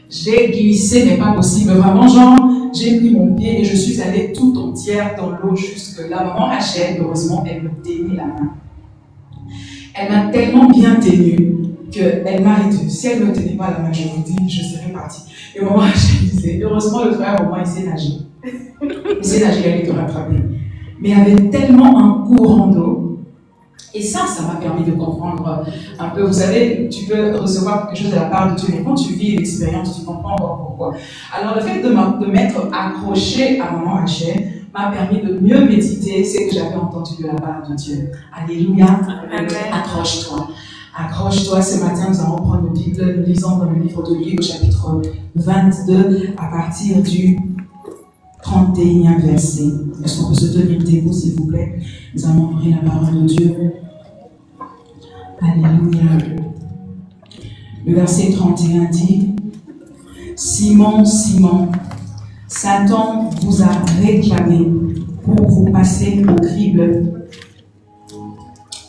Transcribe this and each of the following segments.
J'ai glissé, mais pas possible. Vraiment, genre, j'ai mis mon pied et je suis allée tout entière dans l'eau jusque là. Maman Rachel, heureusement, elle me tenait la main. Elle m'a tellement bien tenue qu'elle m'a dit, si elle ne me tenait pas la main, je vous dis, je serais partie. Et maman Rachel disait, heureusement, le frère, au moins, il sait nager. Il sait nager, il allait te rattraper. Mais il y avait tellement un courant d'eau. Et ça m'a permis de comprendre un peu. Vous savez, tu peux recevoir quelque chose de la part de Dieu, mais quand tu vis l'expérience, tu comprends encore pourquoi. Alors, le fait de m'être accroché à maman Rachel m'a permis de mieux méditer ce que j'avais entendu de la part de Dieu. Alléluia. Accroche-toi. Accroche-toi. Ce matin, nous allons prendre nos Bibles. Nous lisons dans le livre de Luc, au chapitre 22, à partir du 31e verset. Est-ce qu'on peut se tenir debout, s'il vous plaît? Nous allons ouvrir la parole de Dieu. Alléluia. Le verset 31 dit, Simon, Simon, Satan vous a réclamé pour vous passer au crible.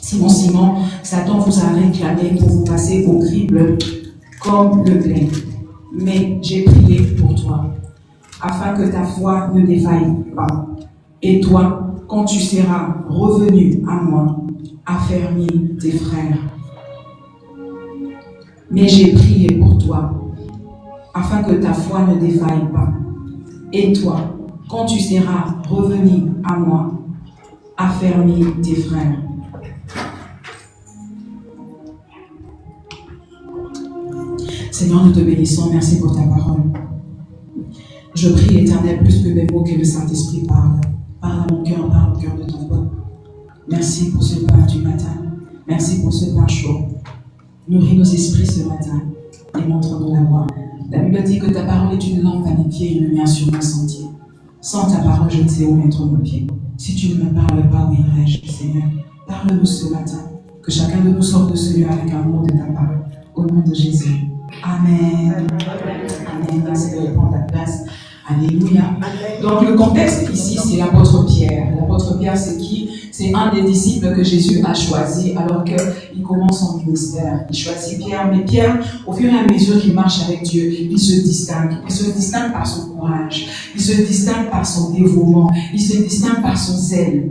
Simon, Simon, Satan vous a réclamé pour vous passer au crible comme le blé. Mais j'ai prié pour toi, afin que ta foi ne défaille pas. Et toi, quand tu seras revenu à moi, affermis tes frères. Mais j'ai prié pour toi, afin que ta foi ne défaille pas. Et toi, quand tu seras revenu à moi, affermis tes frères. Seigneur, nous te bénissons. Merci pour ta parole. Je prie, Éternel, plus que mes mots, que le Saint-Esprit parle. Parle à mon cœur, parle au cœur de ton peuple. Merci pour ce pain du matin. Merci pour ce pain chaud. Nourris nos esprits ce matin et montre-nous la voie. La Bible dit que ta parole est une lampe à mes pieds et une lumière sur mon sentier. Sans ta parole, je ne sais où mettre mon pied. Si tu ne me parles pas, où irai-je, Seigneur? Parle-nous ce matin. Que chacun de nous sorte de ce lieu avec un mot de ta parole. Au nom de Jésus. Amen. Amen. Merci de prendre ta place. Alléluia. Donc le contexte ici, c'est l'apôtre Pierre. L'apôtre Pierre, c'est qui? C'est un des disciples que Jésus a choisi alors qu'il commence son ministère. Il choisit Pierre, mais Pierre, au fur et à mesure qu'il marche avec Dieu, il se distingue. Il se distingue par son courage. Il se distingue par son dévouement. Il se distingue par son zèle.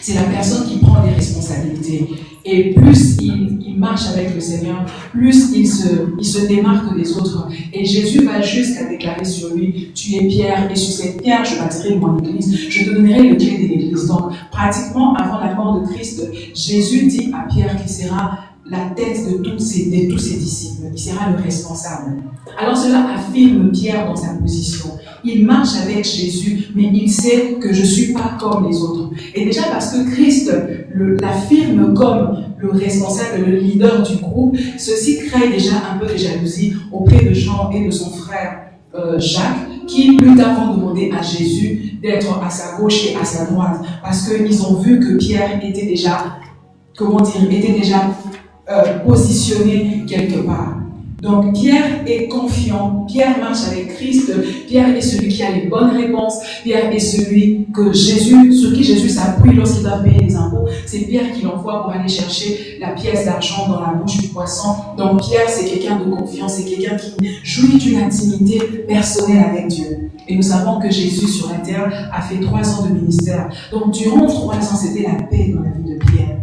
C'est la personne qui prend des responsabilités. Et plus il marche avec le Seigneur, plus il se démarque des autres. Et Jésus va jusqu'à déclarer sur lui, tu es Pierre, et sur cette pierre, je bâtirai mon église, je te donnerai le clé de l'église. Donc, pratiquement avant la mort de Christ, Jésus dit à Pierre qu'il sera la tête de tous ses disciples. Il sera le responsable. Alors cela affirme Pierre dans sa position. Il marche avec Jésus, mais il sait que je ne suis pas comme les autres. Et déjà parce que Christ l'affirme comme le responsable, le leader du groupe, ceci crée déjà un peu de jalousie auprès de Jean et de son frère Jacques, qui plus tard vont demander à Jésus d'être à sa gauche et à sa droite, parce qu'ils ont vu que Pierre était déjà, positionné quelque part. Donc Pierre est confiant, Pierre marche avec Christ, Pierre est celui qui a les bonnes réponses, Pierre est celui sur qui Jésus s'appuie lorsqu'il doit payer les impôts. C'est Pierre qui l'envoie pour aller chercher la pièce d'argent dans la bouche du poisson. Donc Pierre, c'est quelqu'un de confiant, c'est quelqu'un qui jouit d'une intimité personnelle avec Dieu. Et nous savons que Jésus sur la terre a fait 3 ans de ministère. Donc durant 3 ans, c'était la paix dans la vie de Pierre.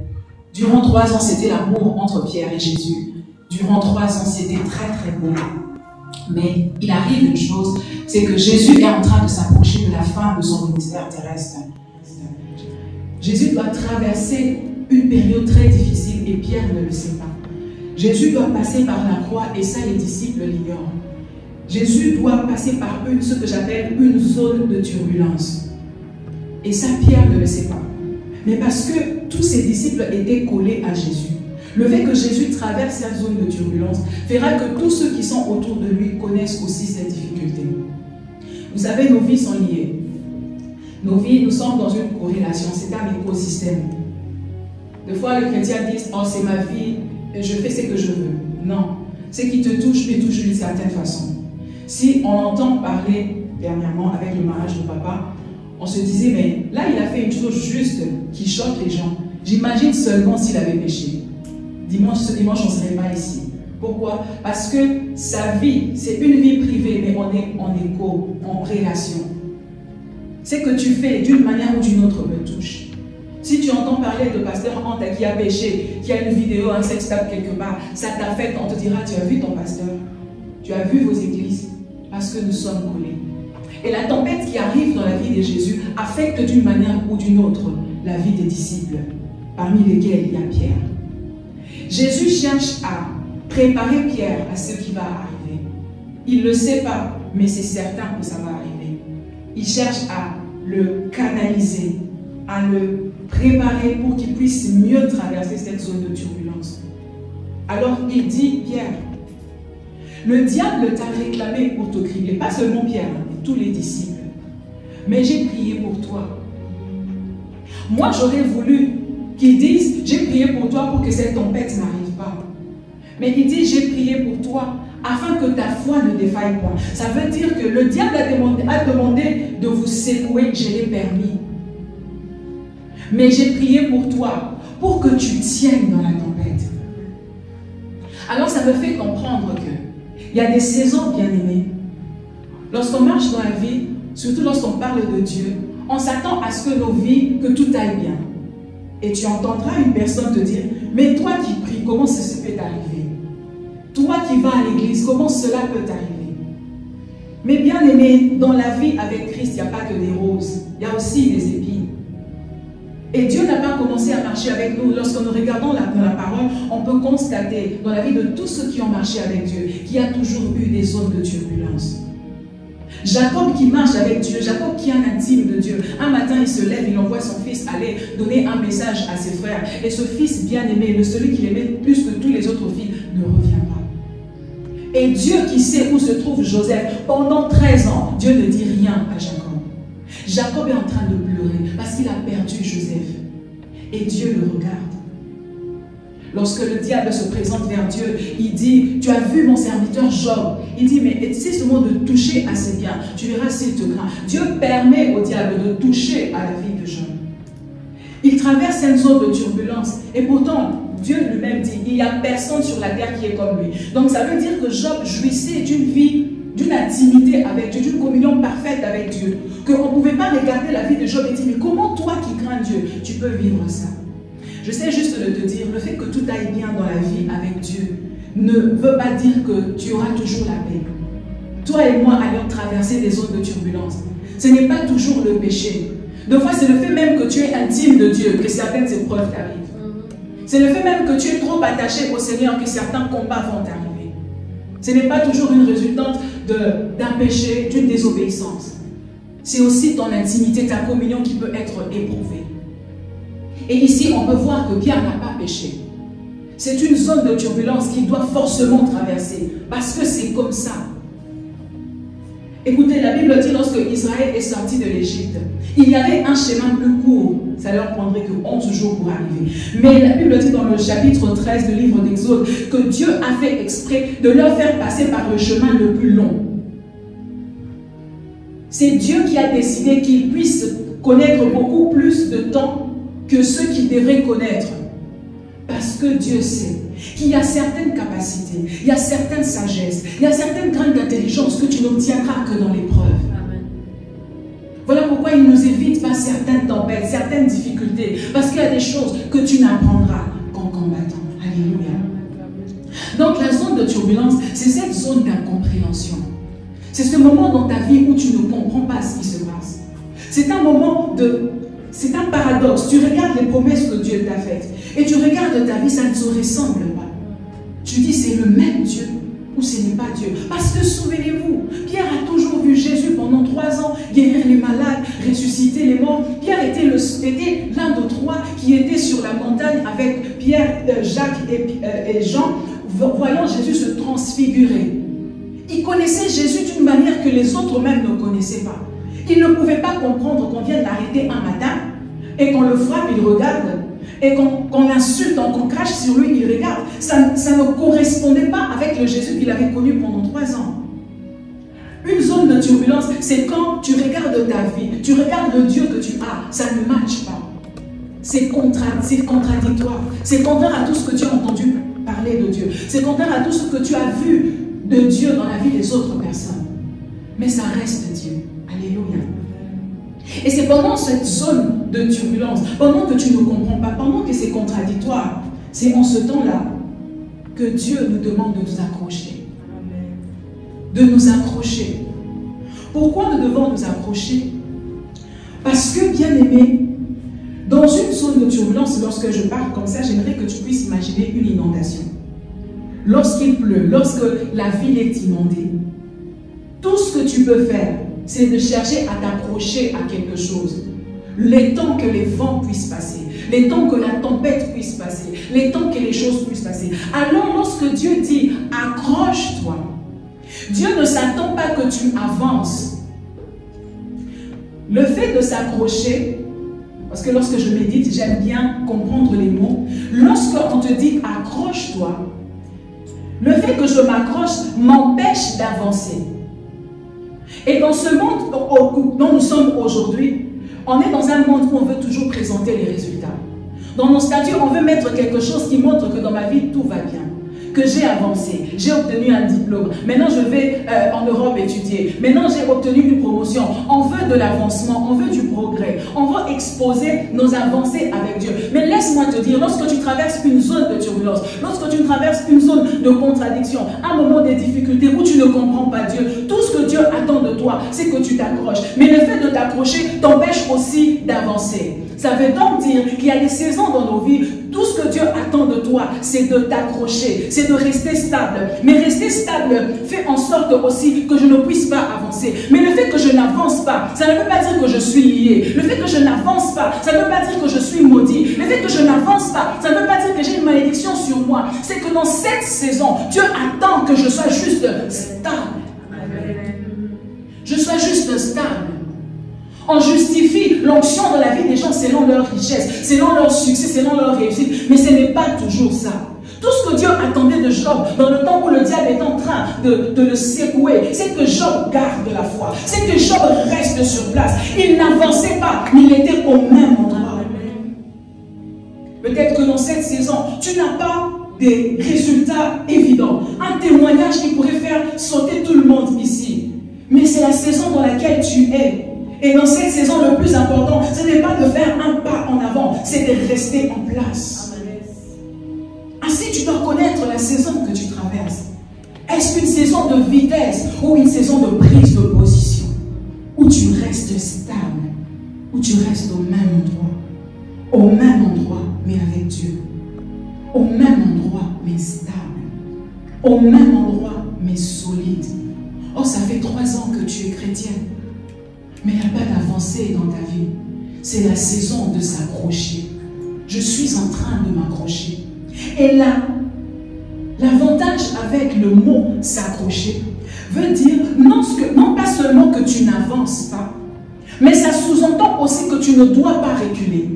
Durant 3 ans, c'était l'amour entre Pierre et Jésus. Durant 3 ans, c'était très très beau. Mais il arrive une chose, c'est que Jésus est en train de s'approcher de la fin de son ministère terrestre. Jésus doit traverser une période très difficile et Pierre ne le sait pas. Jésus doit passer par la croix et ça les disciples l'ignorent. Jésus doit passer par ce que j'appelle une zone de turbulence. Et ça Pierre ne le sait pas. Mais parce que tous ses disciples étaient collés à Jésus. Le fait que Jésus traverse cette zone de turbulence fera que tous ceux qui sont autour de lui connaissent aussi cette difficulté. Vous savez, nos vies sont liées. Nos vies, nous sommes dans une corrélation, c'est un écosystème. Des fois, les chrétiens disent, oh, c'est ma vie, je fais ce que je veux. Non, ce qui te touche me touche d'une certaine façon. Si on entend parler dernièrement avec le mariage de papa, on se disait, mais là, il a fait une chose juste qui choque les gens. J'imagine seulement s'il avait péché. Ce dimanche, on ne serait pas ici. Pourquoi? Parce que sa vie, c'est une vie privée, mais on est en écho, en relation. Ce que tu fais d'une manière ou d'une autre me touche. Si tu entends parler de pasteur Anta qui a péché, qui a une vidéo, un sextape quelque part, ça t'affecte, on te dira, tu as vu ton pasteur, tu as vu vos églises, parce que nous sommes collés. Et la tempête qui arrive dans la vie de Jésus affecte d'une manière ou d'une autre la vie des disciples, parmi lesquels il y a Pierre. Jésus cherche à préparer Pierre à ce qui va arriver. Il ne le sait pas, mais c'est certain que ça va arriver. Il cherche à le canaliser, à le préparer pour qu'il puisse mieux traverser cette zone de turbulence. Alors il dit, Pierre, le diable t'a réclamé pour te cribler, pas seulement Pierre, mais tous les disciples. Mais j'ai prié pour toi. Moi, j'aurais voulu qu'ils disent, j'ai prié pour toi pour que cette tempête n'arrive pas. Mais il dit, j'ai prié pour toi afin que ta foi ne défaille point. Ça veut dire que le diable a demandé de vous secouer, je l'ai permis. Mais j'ai prié pour toi, pour que tu tiennes dans la tempête. Alors ça me fait comprendre qu'il y a des saisons, bien-aimés. Lorsqu'on marche dans la vie, surtout lorsqu'on parle de Dieu, on s'attend à ce que nos vies, que tout aille bien. Et tu entendras une personne te dire, mais toi qui pries, comment ceci peut t'arriver? Toi qui vas à l'église, comment cela peut t'arriver? Mais bien-aimés, dans la vie avec Christ, il n'y a pas que des roses, il y a aussi des épines. Et Dieu n'a pas commencé à marcher avec nous. Lorsque nous regardons dans la parole, on peut constater dans la vie de tous ceux qui ont marché avec Dieu qu'il y a toujours eu des zones de turbulence. Jacob qui marche avec Dieu, Jacob qui est un intime de Dieu. Un matin, il se lève, il envoie son fils aller donner un message à ses frères. Et ce fils bien-aimé, celui qu'il aimait plus que tous les autres fils, ne revient pas. Et Dieu qui sait où se trouve Joseph, pendant 13 ans, Dieu ne dit rien à Jacob. Jacob est en train de pleurer parce qu'il a perdu Joseph. Et Dieu le regarde. Lorsque le diable se présente vers Dieu, il dit, tu as vu mon serviteur Job. Il dit, mais essaie seulement de toucher à ses biens. Tu verras s'il te craint. Dieu permet au diable de toucher à la vie de Job. Il traverse une zone de turbulence. Et pourtant, Dieu lui-même dit, il n'y a personne sur la terre qui est comme lui. Donc ça veut dire que Job jouissait d'une vie, d'une intimité avec Dieu, d'une communion parfaite avec Dieu. Qu'on ne pouvait pas regarder la vie de Job et dire, mais comment toi qui crains Dieu, tu peux vivre ça? Je sais juste de te dire, le fait que tout aille bien dans la vie avec Dieu ne veut pas dire que tu auras toujours la paix. Toi et moi allons traverser des zones de turbulence. Ce n'est pas toujours le péché. Des fois, c'est le fait même que tu es intime de Dieu que certaines épreuves t'arrivent. C'est le fait même que tu es trop attaché au Seigneur que certains combats vont t'arriver. Ce n'est pas toujours une résultante d'un péché, d'une désobéissance. C'est aussi ton intimité, ta communion qui peut être éprouvée. Et ici, on peut voir que Pierre n'a pas péché. C'est une zone de turbulence qu'il doit forcément traverser, parce que c'est comme ça. Écoutez, la Bible dit lorsque Israël est sorti de l'Égypte, il y avait un chemin plus court. Ça leur prendrait que 11 jours pour arriver. Mais la Bible dit dans le chapitre 13 du livre d'Exode que Dieu a fait exprès de leur faire passer par le chemin le plus long. C'est Dieu qui a décidé qu'ils puissent connaître beaucoup plus de temps que ceux qui devraient connaître. Parce que Dieu sait qu'il y a certaines capacités, il y a certaines sagesses, il y a certaines graines d'intelligence que tu n'obtiendras que dans l'épreuve. Voilà pourquoi il nous évite pas certaines tempêtes, certaines difficultés. Parce qu'il y a des choses que tu n'apprendras qu'en combattant. Alléluia. Donc la zone de turbulence, c'est cette zone d'incompréhension. C'est ce moment dans ta vie où tu ne comprends pas ce qui se passe. C'est un moment de... C'est un paradoxe. Tu regardes les promesses que Dieu t'a faites et tu regardes ta vie, ça ne se ressemble pas. Tu dis, c'est le même Dieu ou ce n'est pas Dieu. Parce que souvenez-vous, Pierre a toujours vu Jésus pendant 3 ans guérir les malades, ressusciter les morts. Pierre était l'un de 3 qui était sur la montagne avec Pierre, Jacques et Jean, voyant Jésus se transfigurer. Ils connaissaient Jésus d'une manière que les autres même ne connaissaient pas. Ils ne pouvaient pas comprendre qu'on vienne l'arrêter un matin et qu'on le frappe, il regarde, et qu'on l'insulte, qu'on crache sur lui, il regarde. Ça ne correspondait pas avec le Jésus qu'il avait connu pendant 3 ans. Une zone de turbulence, c'est quand tu regardes ta vie, tu regardes le Dieu que tu as, ça ne matche pas. C'est contradictoire. C'est contraire à tout ce que tu as entendu parler de Dieu. C'est contraire à tout ce que tu as vu de Dieu dans la vie des autres personnes. Mais ça reste Dieu. Alléluia. Et c'est pendant cette zone de turbulence, pendant que tu ne comprends pas, pendant que c'est contradictoire, c'est en ce temps-là que Dieu nous demande de nous accrocher. De nous accrocher. Pourquoi nous devons nous accrocher? Parce que, bien aimé, dans une zone de turbulence, lorsque je parle comme ça, j'aimerais que tu puisses imaginer une inondation. Lorsqu'il pleut, lorsque la ville est inondée, tout ce que tu peux faire, c'est de chercher à t'accrocher à quelque chose. Les temps que les vents puissent passer, les temps que la tempête puisse passer, les temps que les choses puissent passer. Alors lorsque Dieu dit « accroche-toi », Dieu ne s'attend pas que tu avances. Le fait de s'accrocher, parce que lorsque je médite, j'aime bien comprendre les mots. Lorsqu'on te dit « accroche-toi », le fait que je m'accroche m'empêche d'avancer. Et dans ce monde dont nous sommes aujourd'hui, on est dans un monde où on veut toujours présenter les résultats. Dans nos statuts, on veut mettre quelque chose qui montre que dans ma vie, tout va bien. Que j'ai avancé, j'ai obtenu un diplôme. Maintenant, je vais en Europe étudier. Maintenant, j'ai obtenu une promotion. On veut de l'avancement, on veut du progrès. On veut exposer nos avancées avec Dieu. Mais laisse-moi te dire, lorsque tu traverses une zone de turbulence, lorsque tu traverses une zone de contradiction, un moment de difficulté où tu ne comprends pas Dieu, tout ce que Dieu attend de toi, c'est que tu t'accroches. Mais le fait de t'accrocher t'empêche aussi d'avancer. Ça veut donc dire qu'il y a des saisons dans nos vies, tout ce que Dieu attend de toi, c'est de t'accrocher, c'est de rester stable. Mais rester stable fait en sorte aussi que je ne puisse pas avancer. Mais le fait que je n'avance pas, ça ne veut pas dire que je suis lié. Le fait que je n'avance pas, ça ne veut pas dire que je suis maudit. Le fait que je n'avance pas, ça ne veut pas dire que j'ai une malédiction sur moi. C'est que dans cette saison, Dieu attend que je sois juste stable. Je sois juste stable. On justifie l'onction dans la vie des gens selon leur richesse, selon leur succès, selon leur réussite. Mais ce n'est pas toujours ça. Tout ce que Dieu attendait de Job, dans le temps où le diable est en train de le secouer, c'est que Job garde la foi. C'est que Job reste sur place. Il n'avançait pas, mais il était au même endroit. Peut-être que dans cette saison, tu n'as pas des résultats évidents. Un témoignage qui pourrait faire sauter tout le monde ici. Mais c'est la saison dans laquelle tu es. Et dans cette saison, le plus important, ce n'est pas de faire un pas en avant, c'est de rester en place. Ainsi, tu dois connaître la saison que tu traverses. Est-ce une saison de vitesse ou une saison de prise de position? Où tu restes stable, où tu restes au même endroit, mais avec Dieu. Au même endroit, mais stable. Au même endroit, mais solide. Oh, ça fait 3 ans que tu es chrétienne. Mais il n'y a pas d'avancée dans ta vie. C'est la saison de s'accrocher. Je suis en train de m'accrocher. Et là, l'avantage avec le mot s'accrocher veut dire non pas seulement que tu n'avances pas, mais ça sous-entend aussi que tu ne dois pas reculer.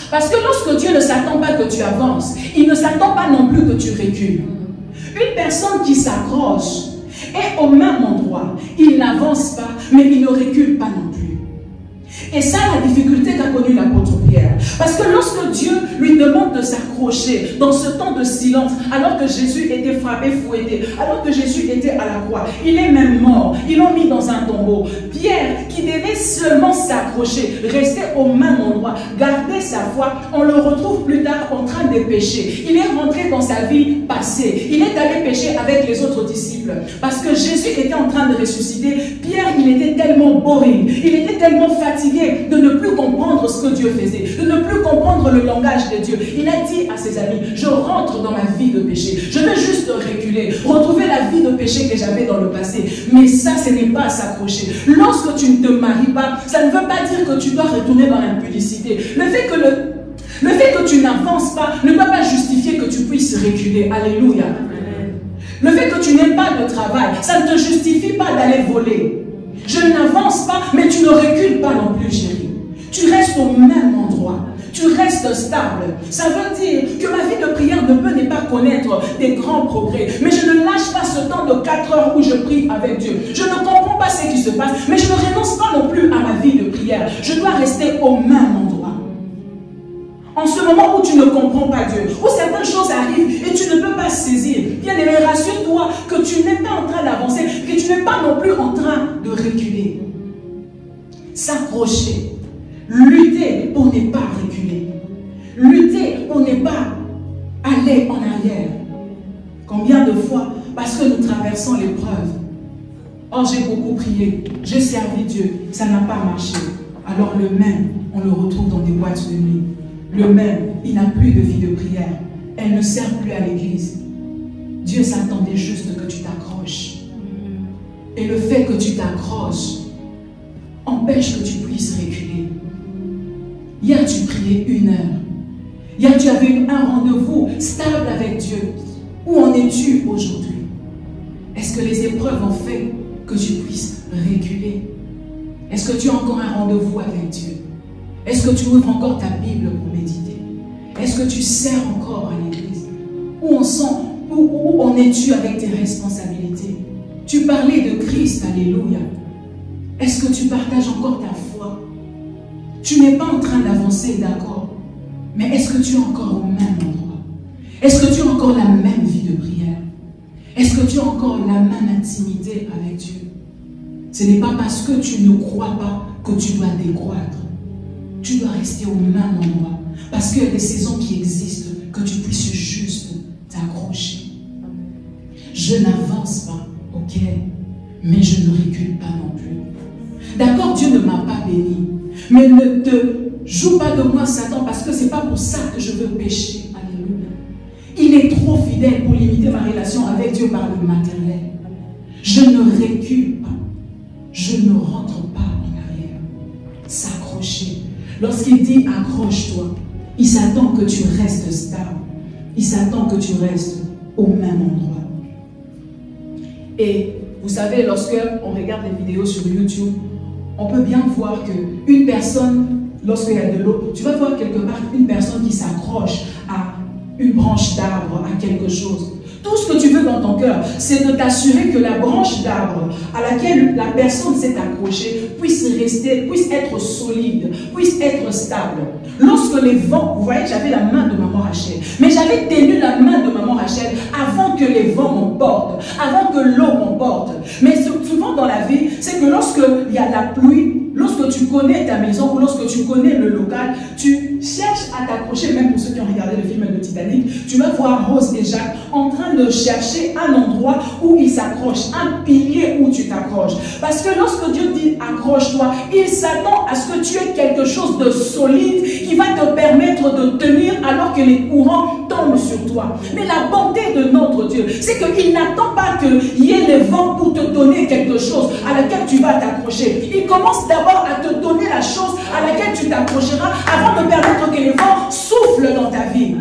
Parce que lorsque Dieu ne s'attend pas que tu avances, il ne s'attend pas non plus que tu recules. Une personne qui s'accroche est au même endroit. Il n'avance pas, mais il ne recule pas non plus. Et ça, la difficulté qu'a connue l'apôtre Pierre. Parce que lorsque Dieu lui demande de s'accrocher dans ce temps de silence, alors que Jésus était frappé, fouetté, alors que Jésus était à la croix, il est même mort, ils l'ont mis dans un tombeau. Pierre, qui devait seulement s'accrocher, rester au même endroit, garder sa foi, on le retrouve plus tard en train de pécher. Il est rentré dans sa vie passée. Il est allé pécher avec les autres disciples. Parce que Jésus était en train de ressusciter. Pierre, il était tellement boring, il était tellement fatigué de ne plus comprendre ce que Dieu faisait, de ne plus comprendre le langage de Dieu. Il a dit à ses amis, je rentre dans ma vie de péché. Je vais juste reculer, retrouver la vie de péché que j'avais dans le passé. Mais ça, ce n'est pas s'accrocher. Lorsque tu ne te maries pas, ça ne veut pas dire que tu dois retourner dans l'impudicité. Le fait que tu n'avances pas ne doit pas justifier que tu puisses reculer. Alléluia. Le fait que tu n'aies pas de travail, ça ne te justifie pas d'aller voler. Je n'avance pas, mais tu ne recules pas non plus, chérie. Tu restes au même endroit. Tu restes stable. Ça veut dire que ma vie de prière ne peut ne pas connaître des grands progrès. Mais je ne lâche pas ce temps de 4 heures où je prie avec Dieu. Je ne comprends pas ce qui se passe, mais je ne renonce pas non plus à ma vie de prière. Je dois rester au même endroit. En ce moment où tu ne comprends pas Dieu, où certaines choses arrivent et tu ne peux pas saisir, bien aimé, rassure-toi que tu n'es pas en train d'avancer, que tu n'es pas non plus en train de reculer. S'accrocher, lutter pour ne pas reculer, lutter pour ne pas aller en arrière. Combien de fois, parce que nous traversons l'épreuve, oh j'ai beaucoup prié, j'ai servi Dieu, ça n'a pas marché. Alors le même, on le retrouve dans des boîtes de nuit. Le même, il n'a plus de vie de prière. Elle ne sert plus à l'église. Dieu s'attendait juste que tu t'accroches. Et le fait que tu t'accroches empêche que tu puisses reculer. Hier, tu priais 1 heure. Hier, tu avais un rendez-vous stable avec Dieu. Où en es-tu aujourd'hui? Est-ce que les épreuves ont fait que tu puisses reculer? Est-ce que tu as encore un rendez-vous avec Dieu? Est-ce que tu ouvres encore ta Bible pour méditer? Est-ce que tu sers encore à l'église? Où en es-tu avec tes responsabilités? Tu parlais de Christ, alléluia. Est-ce que tu partages encore ta foi? Tu n'es pas en train d'avancer, d'accord? Mais est-ce que tu es encore au même endroit? Est-ce que tu as encore la même vie de prière? Est-ce que tu as encore la même intimité avec Dieu? Ce n'est pas parce que tu ne crois pas que tu dois décroître. Tu dois rester au même endroit. Parce qu'il y a des saisons qui existent que tu puisses juste t'accrocher. Je n'avance pas, ok, mais je ne recule pas non plus. D'accord, Dieu ne m'a pas béni. Mais ne te joue pas de moi, Satan, parce que ce n'est pas pour ça que je veux pécher. Alléluia. Il est trop fidèle pour limiter ma relation avec Dieu par le matériel. Je ne recule pas. Je ne rentre pas en arrière. S'accrocher. Lorsqu'il dit accroche-toi, il s'attend que tu restes stable. Il s'attend que tu restes au même endroit. Et vous savez, lorsque on regarde les vidéos sur YouTube, on peut bien voir qu'une personne, lorsqu'il y a de l'eau, tu vas voir quelque part une personne qui s'accroche à une branche d'arbre, à quelque chose. Tout ce que tu veux dans ton cœur, c'est de t'assurer que la branche d'arbre à laquelle la personne s'est accrochée puisse rester, puisse être solide, puisse être stable. Lorsque les vents, vous voyez, j'avais la main de maman Rachel, mais j'avais tenu la main de maman Rachel avant que les vents m'emportent, avant que l'eau m'emporte. Mais souvent dans la vie, c'est que lorsqu'il y a la pluie, lorsque tu connais ta maison ou lorsque tu connais le local, tu cherches à t'accrocher, même pour ceux qui ont regardé le film de Titanic, tu vas voir Rose et Jacques en train de chercher un endroit où ils s'accrochent, un pilier où tu t'accroches. Parce que lorsque Dieu dit accroche-toi, il s'attend à ce que tu aies quelque chose de solide qui va te permettre de tenir alors que les courants tombent sur toi. Mais la bonté de notre Dieu, c'est qu'il n'attend pas qu'il y ait les vents pour te donner quelque chose à laquelle tu vas t'accrocher. Il commence d'abord à te donner la chose à laquelle tu t'accrocheras avant de permettre que les vents soufflent dans ta vie.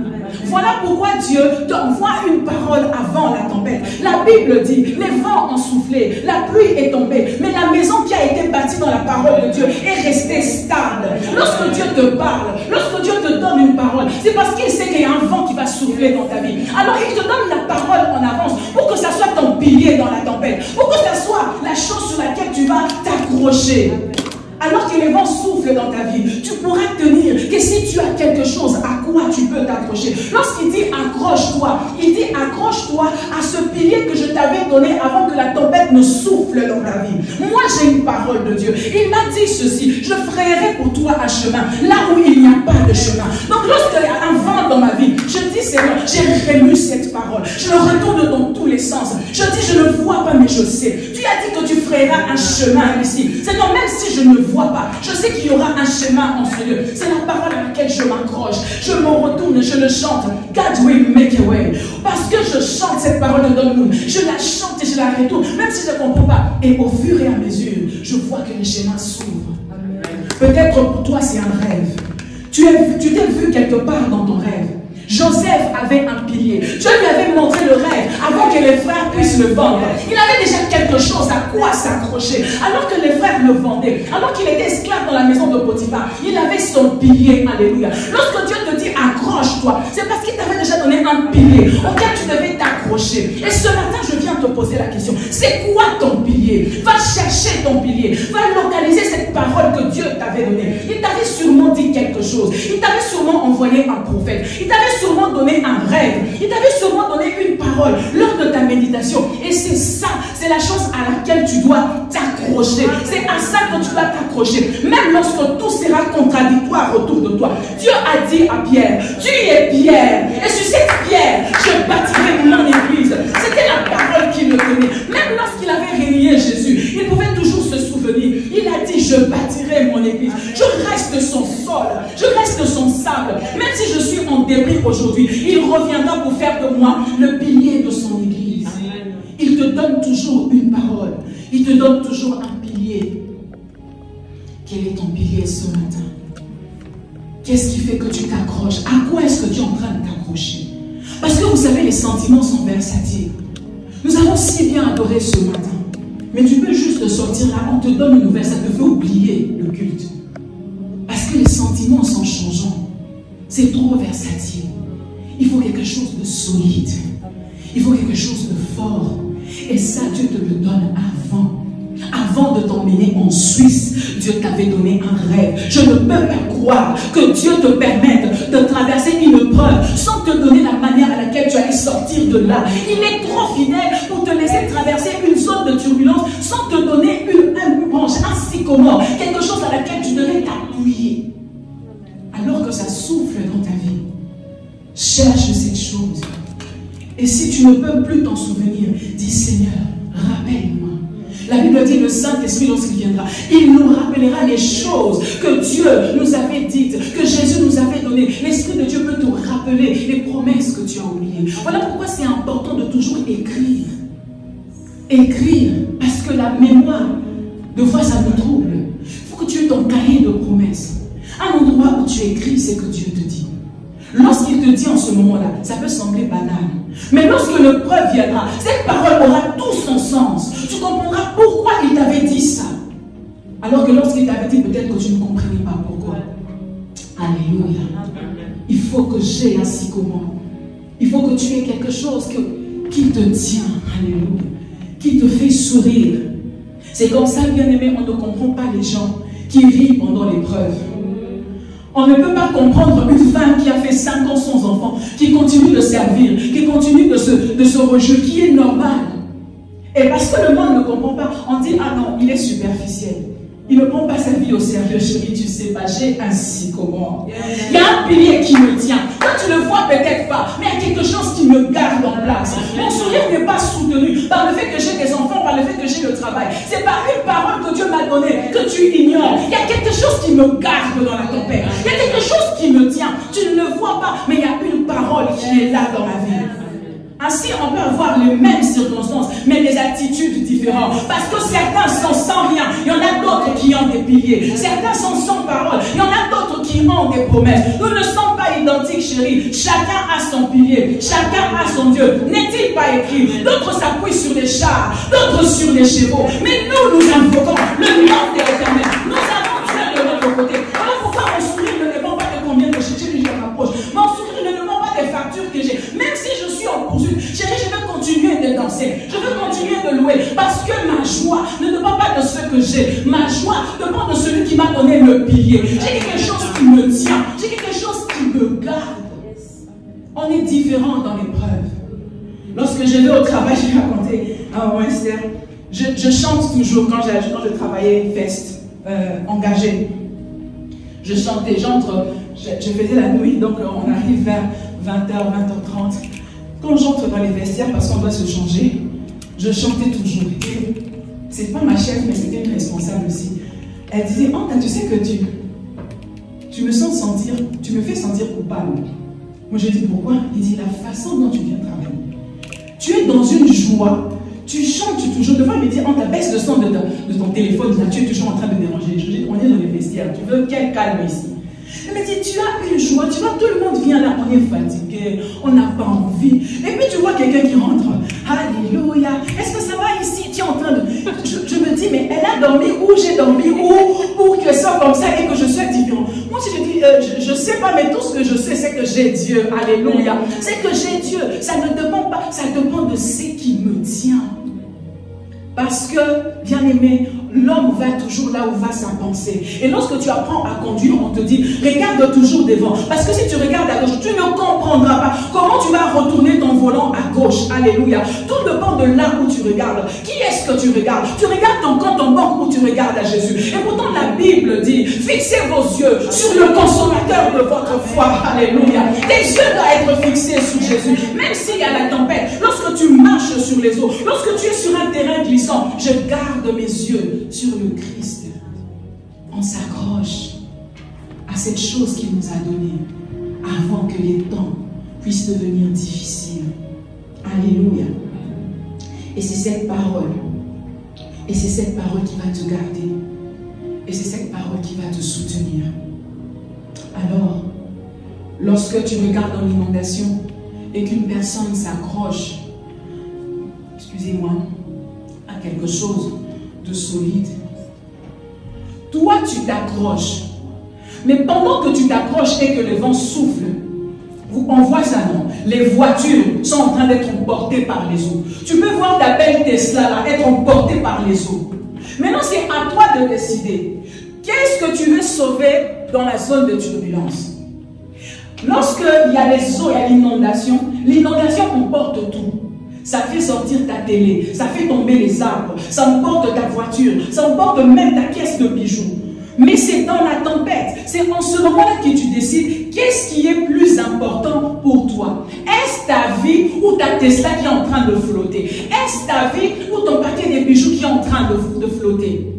Voilà pourquoi Dieu t'envoie une parole avant la tempête. La Bible dit, les vents ont soufflé, la pluie est tombée, mais la maison qui a été bâtie dans la parole de Dieu est restée stable. Lorsque Dieu te parle, lorsque Dieu te donne une parole, c'est parce qu'il sait qu'il y a un vent qui va souffler dans ta vie. Alors il te donne la parole en avance pour que ça soit ton pilier dans la tempête, pour que ça soit la chose sur laquelle tu vas t'accrocher. Alors que les vents soufflent dans ta vie, tu pourras tenir que si tu as quelque chose à quoi tu peux t'accrocher. Lorsqu'il dit accroche-toi, il dit accroche-toi à ce pilier que je t'avais donné avant que la tempête ne souffle dans ta vie. Moi j'ai une parole de Dieu. Il m'a dit ceci, je frayerai pour toi un chemin là où il n'y a pas de chemin. Donc lorsqu'il y a un vent dans ma vie, je dis Seigneur, j'ai relu cette parole. Je le retourne dans tous les sens. Je dis je ne vois pas mais je sais. Tu as dit que tu frayeras un chemin ici. Seigneur, même si je ne vois pas, je sais qu'il y aura un chemin en ce lieu. C'est la parole à laquelle je m'accroche. Je me retourne, je le chante. God will make a way. Parce que je chante cette parole de nous. Je la chante et je la retourne, même si je ne comprends pas. Et au fur et à mesure, je vois que les chemins s'ouvrent. Peut-être pour toi c'est un rêve. Tu t'es vu quelque part dans ton rêve. Joseph avait un pilier. Dieu lui avait montré le rêve avant que les frères puissent le vendre. Il avait déjà quelque chose à quoi s'accrocher. Alors que les frères le vendaient, alors qu'il était esclave dans la maison de Potiphar, il avait son pilier. Alléluia. Lorsque Dieu te dit accroche-toi, c'est parce qu'il t'avait déjà donné un pilier auquel tu devais t'accrocher. Et ce matin, je viens te poser la question. C'est quoi ton pilier? Va chercher ton pilier. Va localiser cette parole que Dieu t'avait donnée. Il t'avait sûrement dit quelque quelque chose. Il t'avait sûrement envoyé un prophète. Il t'avait sûrement donné un rêve. Il t'avait sûrement donné une parole lors de ta méditation. Et c'est ça, c'est la chose à laquelle tu dois t'accrocher. C'est à ça que tu dois t'accrocher. Même lorsque tout sera contradictoire autour de toi. Dieu a dit à Pierre, tu es Pierre. Et sur cette pierre, je bâtirai mon église. C'était la parole qu'il me donnait. Même lorsqu'il avait régné Jésus, il pouvait toujours se souvenir. Il a dit, je bâtirai mon église. Je reste son sol. Je reste son sable. Même si je suis en débris aujourd'hui, il reviendra pour faire de moi le pilier de son église. Il te donne toujours une parole. Il te donne toujours un pilier. Quel est ton pilier ce matin? Qu'est-ce qui fait que tu t'accroches? À quoi est-ce que tu es en train de t'accrocher? Parce que vous savez, les sentiments sont versatiles. Nous avons si bien adoré ce matin. Mais tu peux juste sortir là, on te donne une nouvelle, ça te fait oublier le culte. Parce que les sentiments sont changeants. C'est trop versatile. Il faut quelque chose de solide. Il faut quelque chose de fort. Et ça, Dieu te le donne avant. Avant de t'emmener en Suisse, Dieu t'avait donné un rêve. Je ne peux pas croire que Dieu te permette de traverser une preuve sans te donner la manière à laquelle tu allais sortir de là. Il est trop fidèle pour te laisser traverser une zone de turbulence sans te donner une branche, un sycomore, quelque chose à laquelle tu devais t'appuyer. Alors que ça souffle dans ta vie, cherche cette chose. Et si tu ne peux plus t'en souvenir, dis Seigneur, rappelle-moi. La Bible dit le Saint-Esprit lorsqu'il viendra, il nous rappellera les choses que Dieu nous avait dites, que Jésus nous avait données. L'Esprit de Dieu peut te rappeler les promesses que tu as oubliées. Voilà pourquoi c'est important de toujours écrire. Écrire, parce que la mémoire, de fois ça nous trouble. Il faut que tu aies ton cahier de promesses. Un endroit où tu écris ce que Dieu te dit. Lorsqu'il te dit en ce moment-là, ça peut sembler banal. Mais lorsque le preuve viendra, cette parole aura tout son sens. Tu comprendras pourquoi il t'avait dit ça. Alors que lorsqu'il t'avait dit, peut-être que tu ne comprenais pas pourquoi. Alléluia. Il faut que j'ai un sycomore. Il faut que tu aies quelque chose qui te tient. Alléluia. Qui te fait sourire. C'est comme ça, bien aimé, on ne comprend pas les gens qui rient pendant l'épreuve. On ne peut pas comprendre une femme qui a fait 5 ans sans enfant, qui continue de servir, qui continue de se réjouir, qui est normal. Et parce que le monde ne comprend pas, on dit, ah non, il est superficiel. Il ne prend pas sa vie au sérieux, chérie, tu sais pas, j'ai un sycomore. Il y a un pilier qui me tient. Toi, tu ne le vois peut-être pas, mais il y a quelque chose qui me garde en place. Mon sourire n'est pas soutenu par le fait que j'ai des enfants, par le fait que j'ai le travail. C'est par une parole que Dieu m'a donnée, que tu ignores. Il y a quelque chose qui me garde dans la tempête. Il y a quelque chose qui me tient. Tu ne le vois pas, mais il y a une parole qui est là dans ma vie. Ainsi, on peut avoir les mêmes circonstances, mais des attitudes différentes. Parce que certains sont sans rien, il y en a d'autres qui ont des piliers. Certains sont sans parole, il y en a d'autres qui ont des promesses. Nous ne sommes pas identiques, chérie. Chacun a son pilier, chacun a son Dieu. N'est-il pas écrit? D'autres s'appuient sur les chars, d'autres sur les chevaux. Mais nous, nous invoquons le nom de l'Éternel. Nous avons Dieu de notre côté. Alors pourquoi mon sourire ne dépend pas de combien de chéris je rapproche? Mon sourire ne dépend pas des factures que j'ai. Même si je suis en poursuite, chérie, je veux continuer de danser. Je veux continuer de louer. Parce que ma joie ne dépend pas de ce que j'ai. Ma joie dépend de celui qui m'a donné le pilier. J'ai quelque chose qui me tient. J'ai quelque chose qui me garde. On est différents dans l'épreuve. Lorsque je vais au travail, j'ai raconté à mon Esther, je chante toujours quand je travaillais fest, engagé. Je chantais, je faisais la nuit, donc on arrive vers 20h, 20h30. Quand j'entre dans les vestiaires, parce qu'on doit se changer, je chantais toujours. C'est pas ma chef, mais c'était une responsable aussi. Elle disait, Anta, tu sais que tu me fais sentir coupable. Moi je dis, pourquoi? Il dit, la façon dont tu viens travailler. Tu es dans une joie, tu chantes toujours. Devant, il me dit, Anta, baisse le son de ton téléphone, là, tu es toujours en train de déranger. Je dis, on est dans les vestiaires, tu veux quel calme ici? Elle me dit, tu as une joie, tu vois, tout le monde vient là, on est fatigué, on n'a pas envie. Et puis tu vois quelqu'un qui rentre, alléluia, est-ce que ça va ici? Tu es en train de... Je me dis, mais elle a dormi où? J'ai dormi où? Pour que ça comme ça et que je sois différent. Moi, si je dis, je ne sais pas, mais tout ce que je sais, c'est que j'ai Dieu, alléluia. C'est que j'ai Dieu, ça ne dépend pas, ça dépend de ce qui me tient. Parce que, bien aimé, l'homme va toujours là où va sa pensée. Et lorsque tu apprends à conduire, on te dit, regarde toujours devant. Parce que si tu regardes à gauche, tu ne comprendras pas comment tu vas retourner ton volant à gauche. Alléluia. Tout dépend de là où tu regardes. Qui est-ce que tu regardes? Tu regardes ton compte en banque ou tu regardes à Jésus. Et pourtant, la Bible dit, fixez vos yeux sur le consommateur de votre foi. Alléluia. Tes yeux doivent être fixés sur Jésus. Même s'il y a la tempête, lorsque tu marches sur les eaux, lorsque tu es sur un terrain glissant, je garde mes yeux sur le Christ. On s'accroche à cette chose qu'il nous a donnée avant que les temps puissent devenir difficiles. Alléluia. Et c'est cette parole. Et c'est cette parole qui va te garder. Et c'est cette parole qui va te soutenir. Alors, lorsque tu regardes dans l'inondation et qu'une personne s'accroche, excusez-moi, à quelque chose de solide, toi tu t'accroches. Mais pendant que tu t'accroches et que le vent souffle, on voit ça, non? Les voitures sont en train d'être emportées par les eaux. Tu peux voir ta belle Tesla là, être emportée par les eaux. Maintenant, c'est à toi de décider. Qu'est-ce que tu veux sauver dans la zone de turbulence? Lorsqu'il y a les eaux, il y a l'inondation emporte tout. Ça fait sortir ta télé, ça fait tomber les arbres, ça emporte ta voiture, ça emporte même ta caisse de bijoux. Mais c'est dans la tempête, c'est en ce moment-là que tu décides qu'est-ce qui est plus important pour toi. Est-ce ta vie ou ta Tesla qui est en train de flotter? Est-ce ta vie ou ton paquet de bijoux qui est en train de flotter?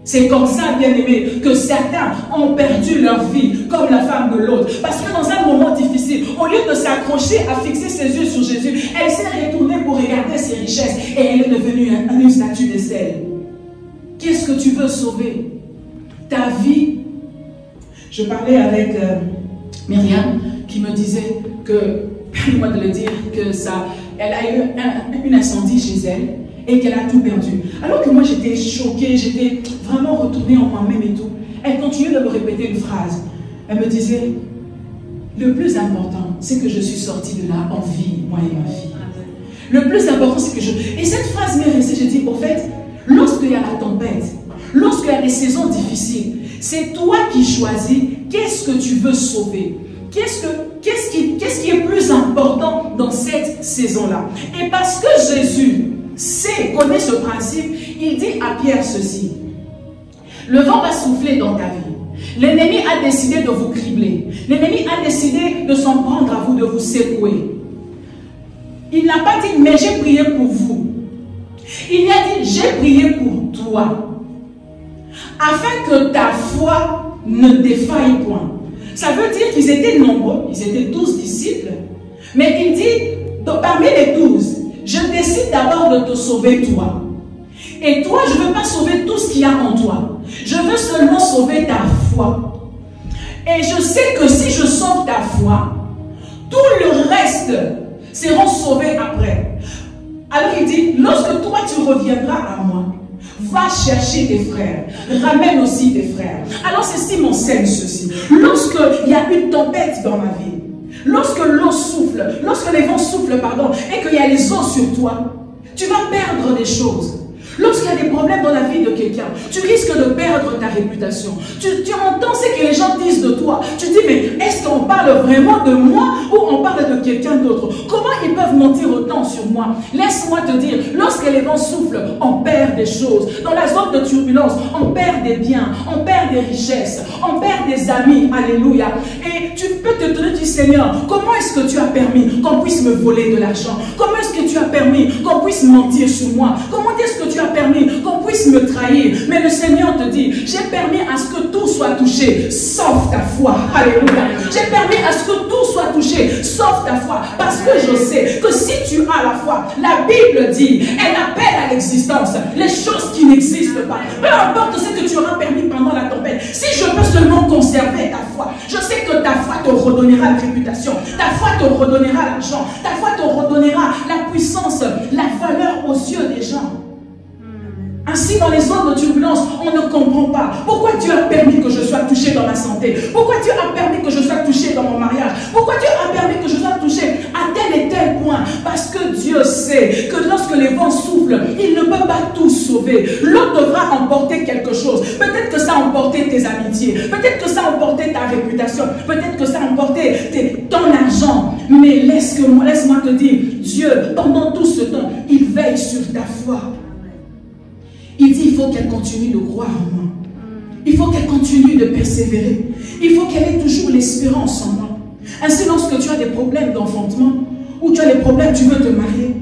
C'est comme ça, bien aimé, que certains ont perdu leur vie, comme la femme de l'autre. Parce que dans un moment difficile, au lieu de s'accrocher à fixer ses yeux sur Jésus, elle s'est retournée pour regarder ses richesses et elle est devenue une statue de sel. Qu'est-ce que tu veux sauver? Ta vie. Je parlais avec Myriam qui me disait que, permets-moi de le dire, que ça, elle a eu un incendie chez elle. Et qu'elle a tout perdu. Alors que moi j'étais choquée, j'étais vraiment retournée en moi-même et tout. Elle continuait de me répéter une phrase. Elle me disait, le plus important, c'est que je suis sortie de là en vie, moi et ma fille. Le plus important, c'est que je... Et cette phrase m'est restée, j'ai dit, au fait, lorsqu'il y a la tempête, lorsqu'il y a des saisons difficiles, c'est toi qui choisis qu'est-ce que tu veux sauver. Qu'est-ce qui est plus important dans cette saison-là? Et parce que Jésus connaît ce principe, il dit à Pierre ceci: le vent va souffler dans ta vie. L'ennemi a décidé de vous cribler. L'ennemi a décidé de s'en prendre à vous, de vous secouer. Il n'a pas dit, mais j'ai prié pour vous. Il a dit, j'ai prié pour toi. Afin que ta foi ne défaille point. Ça veut dire qu'ils étaient nombreux, ils étaient 12 disciples. Mais il dit, parmi les 12, je décide d'abord de te sauver toi. Et toi, je ne veux pas sauver tout ce qu'il y a en toi. Je veux seulement sauver ta foi. Et je sais que si je sauve ta foi, tout le reste seront sauvés après. Alors il dit, lorsque toi tu reviendras à moi, va chercher tes frères, ramène aussi tes frères. Alors ceci m'enseigne ceci. Lorsqu'il y a une tempête dans ma vie, lorsque l'eau souffle, lorsque les vents soufflent, et qu'il y a les eaux sur toi, tu vas perdre des choses. Lorsqu'il y a des problèmes dans la vie de quelqu'un, tu risques de perdre ta réputation. Tu entends ce que les gens disent de toi. Tu dis, mais est-ce qu'on parle vraiment de moi ou on parle de quelqu'un d'autre? Comment ils peuvent mentir autant sur moi? Laisse-moi te dire, lorsque les vents soufflent, on perd des choses. Dans la zone de turbulence, on perd des biens, on perd des richesses, on perd des amis. Alléluia. Et tu peux te donner du Seigneur, comment est-ce que tu as permis qu'on puisse me voler de l'argent? Comment est-ce que tu as permis qu'on puisse mentir sur moi? Comment est-ce que tu as permis qu'on puisse me trahir? Mais le Seigneur te dit, j'ai permis à ce que tout soit touché, sauf ta foi. Alléluia. J'ai permis à ce que tout soit touché, sauf ta foi. Parce que je sais que si tu as la foi, la Bible dit, elle appelle à l'existence les choses qui n'existent pas. Peu importe ce que tu auras permis pendant la tempête, si je peux seulement conserver ta foi, je sais que ta foi te redonnera la réputation, ta foi te redonnera l'argent, ta foi te redonnera la puissance, la valeur aux yeux des gens. Ainsi, dans les zones de turbulence, on ne comprend pas. Pourquoi Dieu a permis que je sois touché dans ma santé? Pourquoi Dieu a permis que je sois touché dans mon mariage? Pourquoi Dieu a permis que je sois touché à tel et tel point? Parce que Dieu sait que lorsque les vents soufflent, couple, il ne peut pas tout sauver. L'autre devra emporter quelque chose. Peut-être que ça a emporté tes amitiés. Peut-être que ça a emporté ta réputation. Peut-être que ça a emporté ton argent. Mais laisse-moi te dire, Dieu, pendant tout ce temps, il veille sur ta foi. Il dit, il faut qu'elle continue de croire en moi. Il faut qu'elle continue de persévérer. Il faut qu'elle ait toujours l'espérance en moi. Ainsi, lorsque tu as des problèmes d'enfantement, ou tu as des problèmes, tu veux te marier,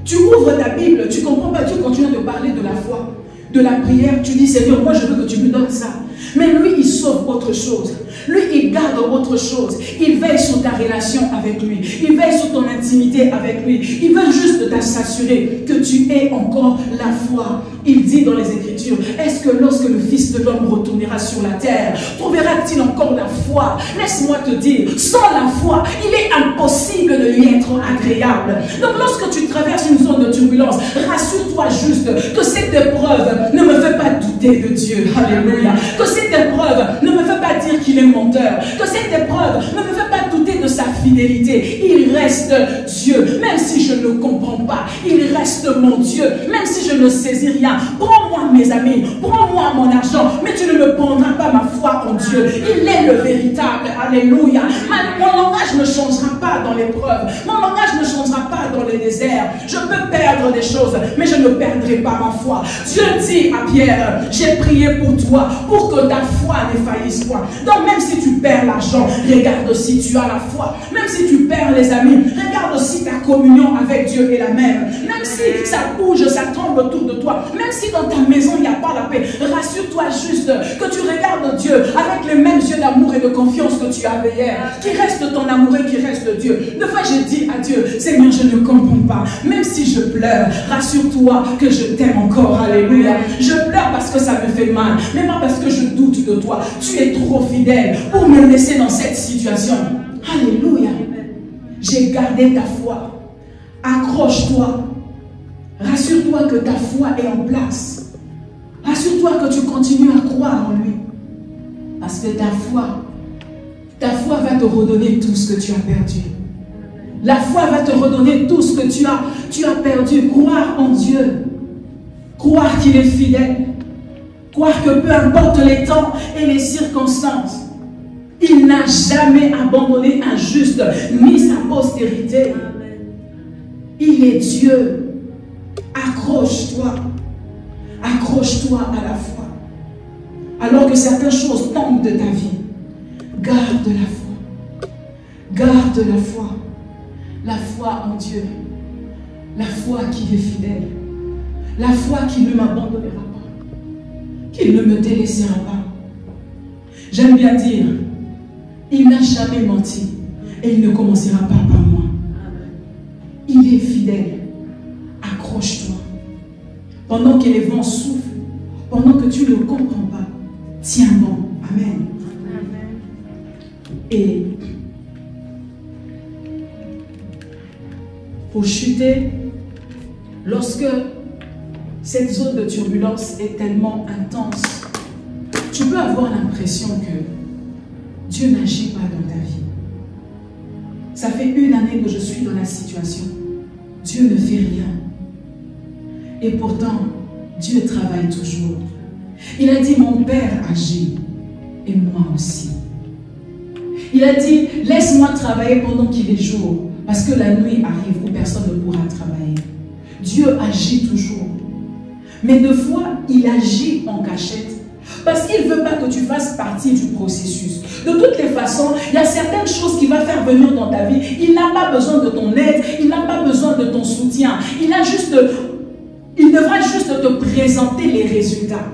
tu ouvres ta Bible, tu ne comprends pas, Dieu continue de parler de la foi, de la prière, tu dis, Seigneur, moi je veux que tu me donnes ça. Mais lui, il sauve autre chose. Lui, il garde autre chose. Il veille sur ta relation avec lui. Il veille sur ton intimité avec lui. Il veut juste t'assurer que tu aies encore la foi. Il dit dans les Écritures, est-ce que lorsque le Fils de l'homme retournera sur la terre, trouvera-t-il encore la foi? Laisse-moi te dire, sans la foi, il est impossible de lui être agréable. Donc lorsque tu traverses une zone de turbulence, rassure-toi juste que cette épreuve ne me fait pas douter de Dieu. Alléluia. Que cette épreuve ne me fait pas dire qu'il est menteur. Que cette épreuve ne me fait pas douter de sa fidélité. Il reste Dieu, même si je ne comprends pas. Il reste mon Dieu, même si je ne saisis rien. Prends-moi mes amis, prends-moi mon argent, mais tu ne me prendras pas ma foi en Dieu. Il est le véritable. Alléluia. Mon langage ne changera pas dans l'épreuve. Mon langage ne changera pas dans les déserts. Je peux perdre des choses, mais je ne perdrai pas ma foi. Dieu dit à Pierre, j'ai prié pour toi, pour que ta foi ne faillisse point. Donc même si tu perds l'argent, regarde si tu as la foi. Même si tu perds les amis, regarde si ta communion avec Dieu est la même. Même si ça bouge, ça tremble autour de toi. Même si dans ta maison il n'y a pas la paix, rassure-toi juste que tu regardes Dieu avec les mêmes yeux d'amour et de confiance que tu avais hier. Qui reste ton amour et qui reste Dieu. Des fois je dis à Dieu, Seigneur, je ne comprends pas. Même si je pleure, rassure-toi que je t'aime encore. Alléluia. Je pleure parce que ça me fait mal, mais pas parce que je doute de toi. Tu es trop fidèle pour me laisser dans cette situation. Alléluia. J'ai gardé ta foi. Accroche-toi. Rassure-toi que ta foi est en place. Rassure-toi que tu continues à croire en lui. Parce que ta foi va te redonner tout ce que tu as perdu. La foi va te redonner tout ce que tu as perdu. Croire en Dieu. Croire qu'il est fidèle. Croire que peu importe les temps et les circonstances, il n'a jamais abandonné un juste, ni sa postérité. Il est Dieu. Accroche-toi. Accroche-toi à la foi. Alors que certaines choses tombent de ta vie, garde la foi. Garde la foi. La foi en Dieu. La foi qui est fidèle. La foi qui ne m'abandonnera pas. Qui ne me délaissera pas. J'aime bien dire, il n'a jamais menti et il ne commencera pas par moi. Il est fidèle. Accroche-toi. Pendant que les vents soufflent, pendant que tu ne comprends pas, tiens bon. Amen. Amen. Et pour chuter, lorsque cette zone de turbulence est tellement intense, tu peux avoir l'impression que Dieu n'agit pas dans ta vie. Ça fait 1 année que je suis dans la situation. Dieu ne fait rien. Et pourtant, Dieu travaille toujours. Il a dit, mon Père agit, et moi aussi. Il a dit, laisse-moi travailler pendant qu'il est jour, parce que la nuit arrive où personne ne pourra travailler. Dieu agit toujours. Mais des fois, il agit en cachette. Parce qu'il ne veut pas que tu fasses partie du processus. De toutes les façons, il y a certaines choses qu'il va faire venir dans ta vie. Il n'a pas besoin de ton aide, il n'a pas besoin de ton soutien. Il devra juste te présenter les résultats.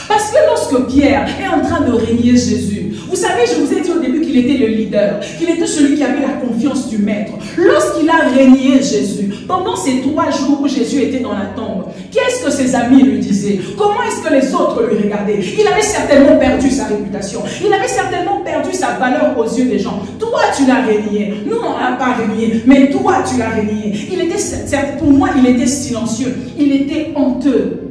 Parce que lorsque Pierre est en train de régner Jésus, vous savez, je vous ai dit au début qu'il était le leader, qu'il était celui qui avait la confiance du maître. Lorsqu'il a régné Jésus, pendant ces 3 jours où Jésus était dans la tombe, qu'est-ce que ses amis lui disaient? Comment est-ce que les autres lui regardaient? Il avait certainement perdu sa réputation. Il avait certainement perdu sa valeur aux yeux des gens. Toi, tu l'as régné. Nous, on n'a pas régné, mais toi, tu l'as régné. Pour moi, il était silencieux. Il était honteux.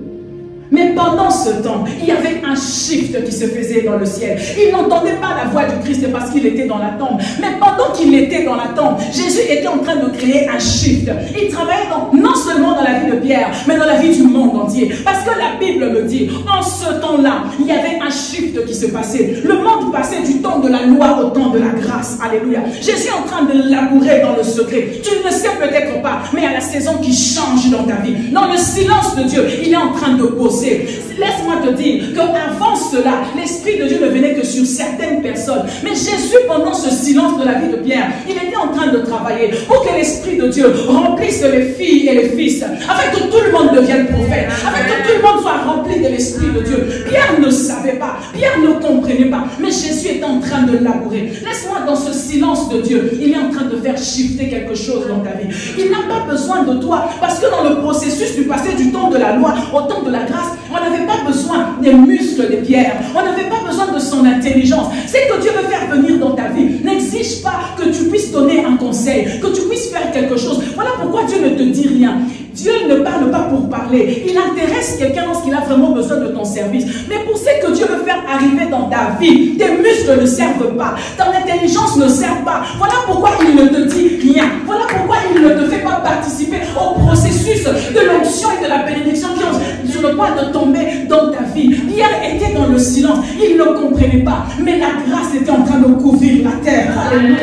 Mais pendant ce temps, il y avait un shift qui se faisait dans le ciel. Il n'entendait pas la voix du Christ parce qu'il était dans la tombe. Mais pendant qu'il était dans la tombe, Jésus était en train de créer un shift. Il travaillait donc non seulement dans la vie de Pierre, mais dans la vie du monde entier. Parce que la Bible me dit, en ce temps-là, il y avait un shift qui se passait. Le monde passait du temps de la loi au temps de la grâce. Alléluia. Jésus est en train de labourer dans le secret. Tu ne le sais peut-être pas, mais il y a la saison qui change dans ta vie. Dans le silence de Dieu, il est en train de poser. Laisse-moi te dire qu'avant cela, l'Esprit de Dieu ne venait que sur certaines personnes. Mais Jésus, pendant ce silence de la vie de Pierre, il était en train de travailler pour que l'Esprit de Dieu remplisse les filles et les fils, afin que tout le monde devienne prophète, afin que tout le monde soit rempli de l'Esprit de Dieu. Pierre ne savait pas, Pierre ne comprenait pas, mais Jésus est en train de labourer. Laisse-moi dans ce silence de Dieu, il est en train de faire shifter quelque chose dans ta vie. Il n'a pas besoin de toi, parce que dans le processus du passé du temps de la loi au temps de la grâce, on n'avait pas besoin des muscles de Pierre, on n'avait pas besoin de son intelligence. C'est que Dieu veut faire venir dans ta vie. N'exige pas que tu puisses donner un conseil, que tu puisses faire quelque chose. Voilà pourquoi Dieu ne te dit rien. Dieu ne parle pas pour parler. Il intéresse quelqu'un lorsqu'il a vraiment besoin de ton service. Mais pour ce que Dieu veut faire arriver dans ta vie, tes muscles ne servent pas, ton intelligence ne sert pas. Voilà pourquoi il ne te dit rien. Voilà pourquoi il ne te fait pas participer au processus de l'onction et de la bénédiction qui est sur le point de tomber dans ta vie. Pierre était dans le silence. Il ne comprenait pas. Mais la grâce était en train de couvrir la terre. Alléluia.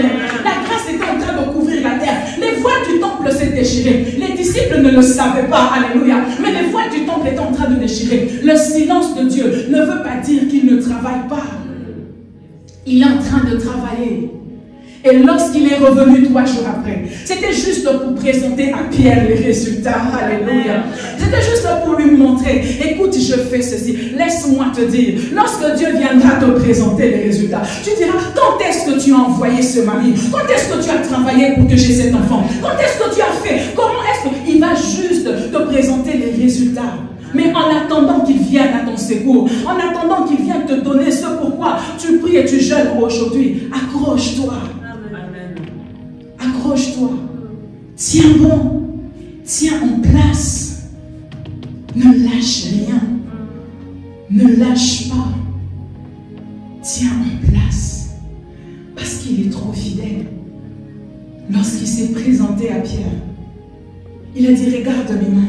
La grâce était en train de couvrir la terre. Les voiles du temple s'est déchirées. Les disciples ne le savaient pas. Alléluia. Mais les voiles du temple étaient en train de déchirer. Le silence de Dieu ne veut pas dire qu'il ne travaille pas. Il est en train de travailler. Et lorsqu'il est revenu 3 jours après, c'était juste pour présenter à Pierre les résultats. Alléluia. C'était juste pour lui montrer, écoute, je fais ceci. Laisse-moi te dire, lorsque Dieu viendra te présenter les résultats, tu diras, quand est-ce que tu as envoyé ce mari? Quand est-ce que tu as travaillé pour que j'ai cet enfant? Quand est-ce que tu as fait? Comment est-ce qu'il va juste te présenter les résultats? Mais en attendant qu'il vienne à ton secours, en attendant qu'il vienne te donner ce pourquoi tu pries et tu jeûnes aujourd'hui, accroche-toi. Accroche-toi. Tiens bon. Tiens en place. Ne lâche rien. Ne lâche pas. Tiens en place. Parce qu'il est trop fidèle. Lorsqu'il s'est présenté à Pierre, il a dit, regarde mes mains.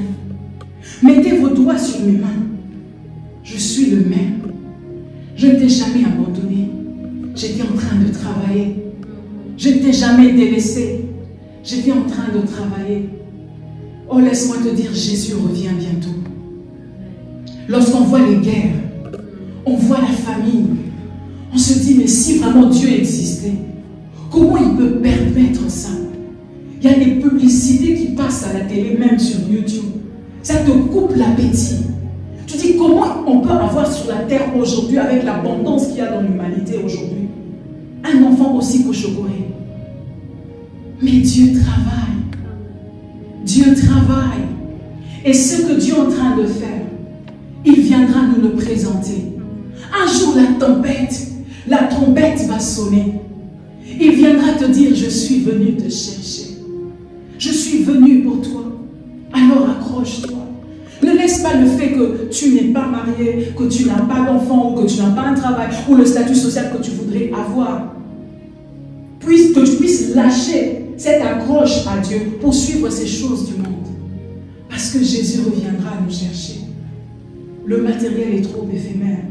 Mettez vos doigts sur mes mains. Je suis le même. Je ne t'ai jamais abandonné. J'étais en train de travailler. Je ne t'ai jamais délaissé. J'étais en train de travailler. Oh, laisse-moi te dire, Jésus revient bientôt. Lorsqu'on voit les guerres, on voit la famine, on se dit, mais si vraiment Dieu existait, comment il peut permettre ça? Il y a des publicités qui passent à la télé, même sur YouTube. Ça te coupe l'appétit. Tu dis, comment on peut avoir sur la terre aujourd'hui, avec l'abondance qu'il y a dans l'humanité aujourd'hui, un enfant aussi cochocoré? Mais Dieu travaille. Dieu travaille. Et ce que Dieu est en train de faire, il viendra nous le présenter. Un jour, la trompette va sonner. Il viendra te dire, je suis venu te chercher. Je suis venu pour toi. Alors accroche-toi. Ne laisse pas le fait que tu n'es pas marié, que tu n'as pas d'enfant, ou que tu n'as pas un travail, ou le statut social que tu voudrais avoir. Que tu puisses lâcher cette accroche à Dieu pour suivre ces choses du monde. Parce que Jésus reviendra nous chercher. Le matériel est trop éphémère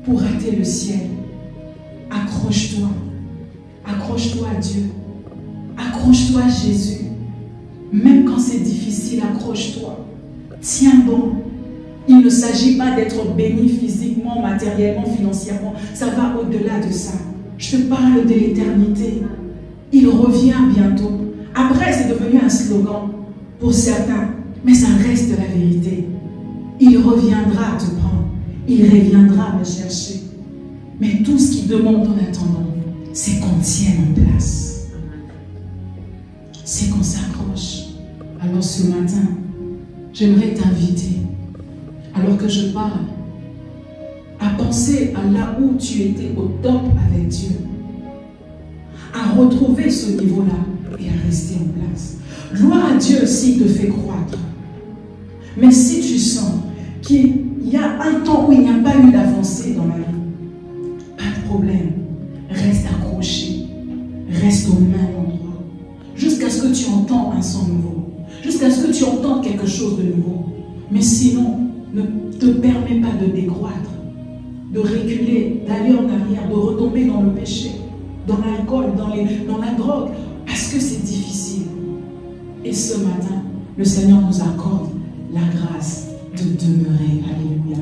pour rater le ciel. Accroche-toi. Accroche-toi à Dieu. Accroche-toi à Jésus. Même quand c'est difficile, accroche-toi. Tiens bon. Il ne s'agit pas d'être béni physiquement, matériellement, financièrement. Ça va au-delà de ça. Je te parle de l'éternité. Il revient bientôt. Après, c'est devenu un slogan pour certains, mais ça reste la vérité. Il reviendra te prendre. Il reviendra me chercher. Mais tout ce qu'il demande en attendant, c'est qu'on tienne en place. C'est qu'on s'accroche. Alors ce matin, j'aimerais t'inviter, alors que je parle, à penser à là où tu étais au top avec Dieu. À retrouver ce niveau-là et à rester en place. Gloire à Dieu s'il te fait croître. Mais si tu sens qu'il il y a un temps où il n'y a pas eu d'avancée dans la vie. Pas de problème. Reste accroché. Reste au même endroit. Jusqu'à ce que tu entends un son nouveau. Jusqu'à ce que tu entendes quelque chose de nouveau. Mais sinon, ne te permets pas de décroître, de reculer, d'aller en arrière, de retomber dans le péché, dans l'alcool, dans la drogue, parce que c'est difficile. Et ce matin, le Seigneur nous accorde la grâce de demeurer. Alléluia.